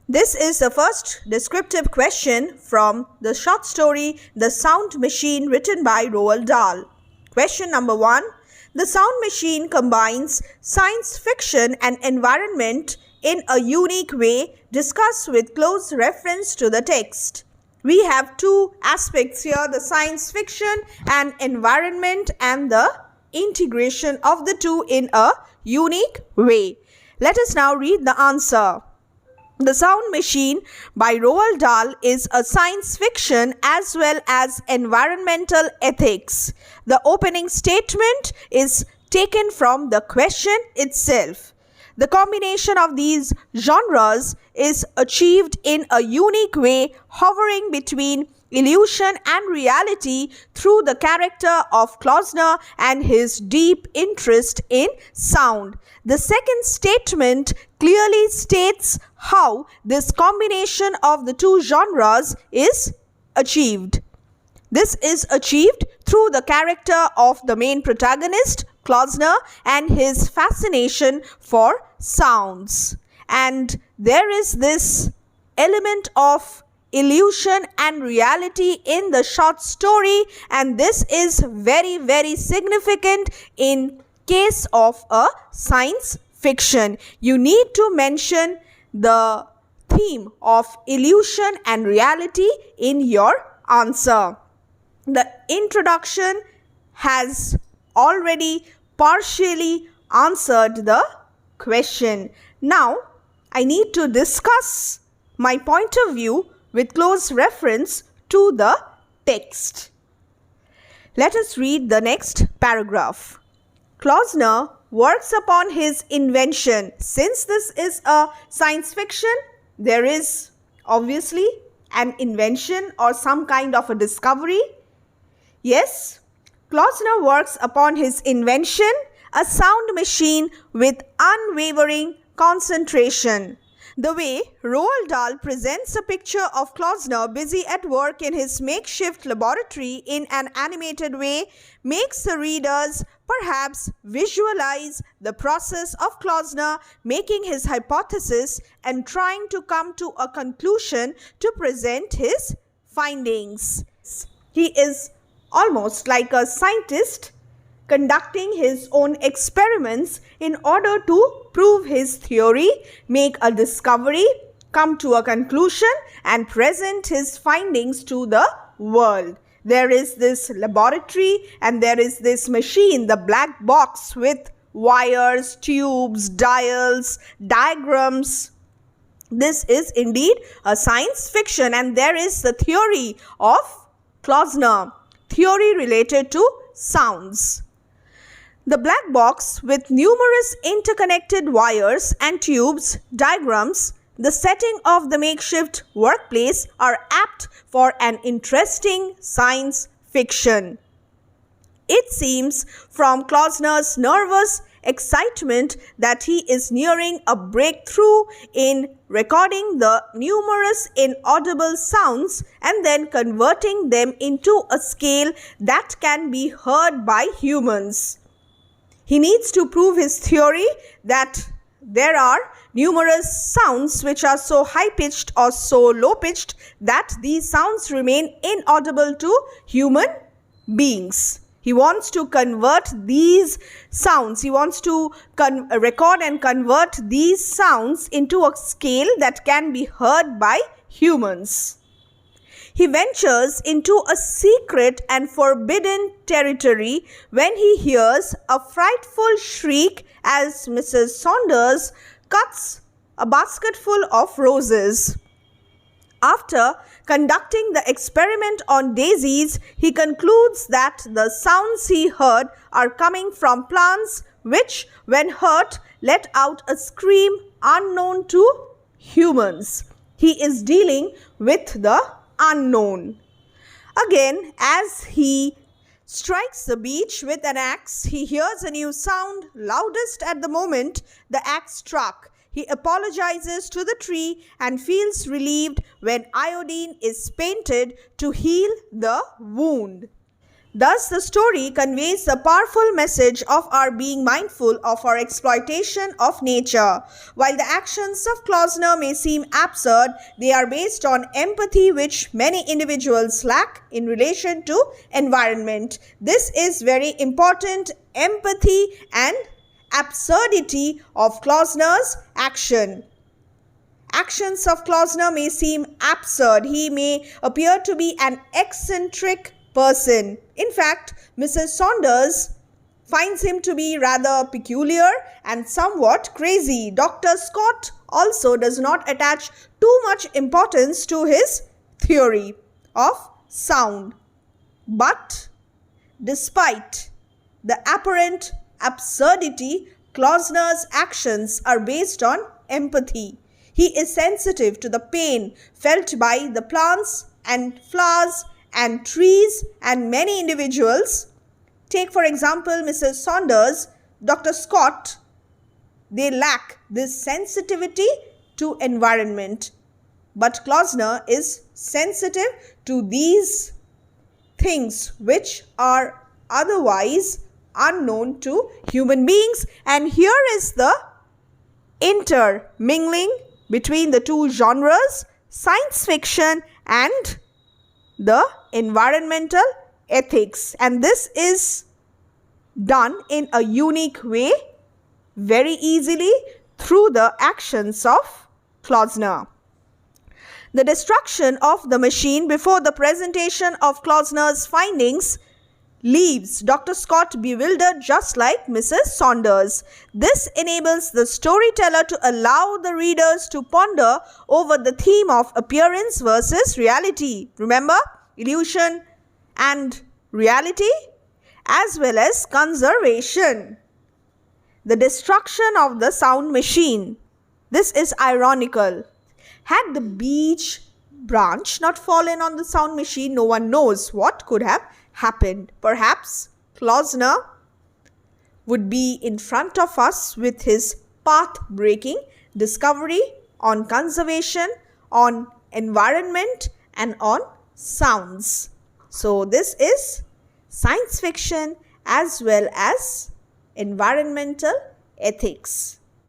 This is the first descriptive question from the short story The Sound Machine, written by Roald Dahl. Question number 1. The sound machine combines science fiction and environment in a unique way, discussed with close reference to the text. We have two aspects here, the science fiction and environment, and the integration of the two in a unique way. Let us now read the answer. The Sound Machine by Roald Dahl is a science fiction as well as environmental ethics. The opening statement is taken from the question itself. The combination of these genres is achieved in a unique way, hovering between illusion and reality through the character of Klosner and his deep interest in sound. The second statement clearly states how this combination of the two genres is achieved. This is achieved through the character of the main protagonist, Klosner, and his fascination for sounds. And there is this element of illusion and reality in the short story, and this is very, very significant in case of a science fiction. You need to mention the theme of illusion and reality in your answer. The introduction has already partially answered the question. Now, I need to discuss my point of view with close reference to the text. Let us read the next paragraph. Klosner works upon his invention. Since this is a science fiction, there is obviously an invention or some kind of a discovery. Yes, Klosner works upon his invention, a sound machine with unwavering concentration. The way Roald Dahl presents a picture of Klosner busy at work in his makeshift laboratory in an animated way makes the readers perhaps visualize the process of Klosner making his hypothesis and trying to come to a conclusion to present his findings. He is almost like a scientist conducting his own experiments in order to prove his theory, make a discovery, come to a conclusion, and present his findings to the world. There is this laboratory and there is this machine, the black box with wires, tubes, dials, diagrams. This is indeed a science fiction, and there is the theory of Klosner, theory related to sounds. The black box with numerous interconnected wires and tubes, diagrams, the setting of the makeshift workplace are apt for an interesting science fiction. It seems from Klosner's nervous excitement that he is nearing a breakthrough in recording the numerous inaudible sounds and then converting them into a scale that can be heard by humans. He needs to prove his theory that there are numerous sounds which are so high-pitched or so low-pitched that these sounds remain inaudible to human beings. He wants to convert these sounds, he wants to record and convert these sounds into a scale that can be heard by humans. He ventures into a secret and forbidden territory when he hears a frightful shriek as Mrs. Saunders cuts a basketful of roses. After conducting the experiment on daisies, he concludes that the sounds he heard are coming from plants which, when hurt, let out a scream unknown to humans. He is dealing with the unknown. Again, as he strikes the beach with an axe, he hears a new sound, loudest at the moment the axe struck. He apologizes to the tree and feels relieved when iodine is painted to heal the wound. Thus, the story conveys the powerful message of our being mindful of our exploitation of nature. While the actions of Klosner may seem absurd, they are based on empathy which many individuals lack in relation to environment. This is very important, empathy and absurdity of Klosner's action. Actions of Klosner may seem absurd. He may appear to be an eccentric person. In fact, Mrs. Saunders finds him to be rather peculiar and somewhat crazy. Dr. Scott also does not attach too much importance to his theory of sound. But despite the apparent absurdity, Klosner's actions are based on empathy. He is sensitive to the pain felt by the plants and flowers and trees and many individuals. Take for example Mrs. Saunders, Dr. Scott. They lack this sensitivity to environment. But Klosner is sensitive to these things which are otherwise unknown to human beings. And here is the intermingling between the two genres, science fiction and the environmental ethics, and this is done in a unique way very easily through the actions of Klosner. The destruction of the machine before the presentation of Klosner's findings leaves Dr. Scott bewildered just like Mrs. Saunders. This enables the storyteller to allow the readers to ponder over the theme of appearance versus reality. Remember, illusion and reality, as well as conservation. The destruction of the sound machine. This is ironical. Had the beech branch not fallen on the sound machine, no one knows what could have happened. Perhaps Klosner would be in front of us with his path-breaking discovery on conservation, on environment and on sounds. So this is science fiction as well as environmental ethics.